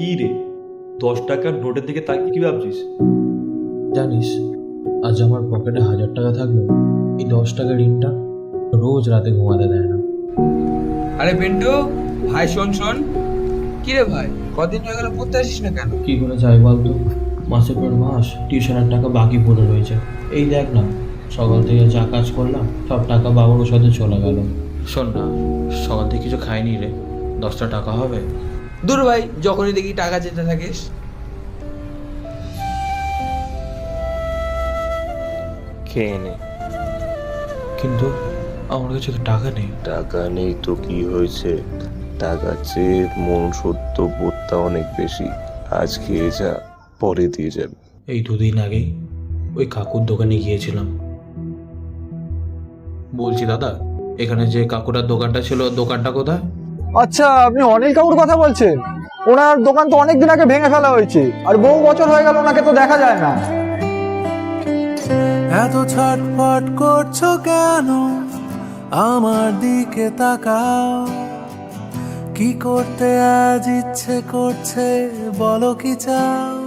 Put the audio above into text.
কি রে, 10 টাকার নোটের দিকে তাকিয়ে কি ভাবছিস? জানিস, আজ আমার পকেটে 1000 টাকা থাকলেও এই 10 টাকার ঋণটা রোজ রাতে ঘুমাতে দেয় না। আরে পিন্টু ভাই, শোন শোন। কি রে ভাই, কদিন হয়ে গেল পড়তে আসিস না কেন? কি করে যাই বলতো, মাসের পর মাস টিউশনের টাকা বাকি পড়ে রয়েছে। এই দেখ না, সকাল থেকে যা কাজ করলাম সব টাকা বাবার ওষুধে চলে গেল। শোন না, সকাল থেকে কিছু খাইনি রে, 10টা টাকা হবে? দূর ভাই, যখনই দেখি টাকা চেতে থাকিস। খেয়ে নে। কিন্তু আমার কাছে তো টাকা নেই। টাকা নেই তো কি হয়েছে, টাকার চেয়ে মন সত্য বোধটা অনেক বেশি। আজ খেয়ে যা, পরে দিয়ে যাবে। এই 2 দিন আগেই ওই কাকুর দোকানে গিয়েছিলাম। বলছি দাদা, এখানে যে কাকুটার দোকানটা ছিল, দোকানটা কোথায়? আচ্ছা, আপনি অনিল কাকুর কথা বলছেন? ওনার দোকান তো অনেকদিন আগে ভেঙে ফেলা হয়েছে, আর বহু বছর হয়ে গেল ওনাকে তো দেখা যায় না। এত ছটফট করছো কেন, আমার দিকে তাকাও। কি করতে আজ ইচ্ছে করছে, বলো কি চাও।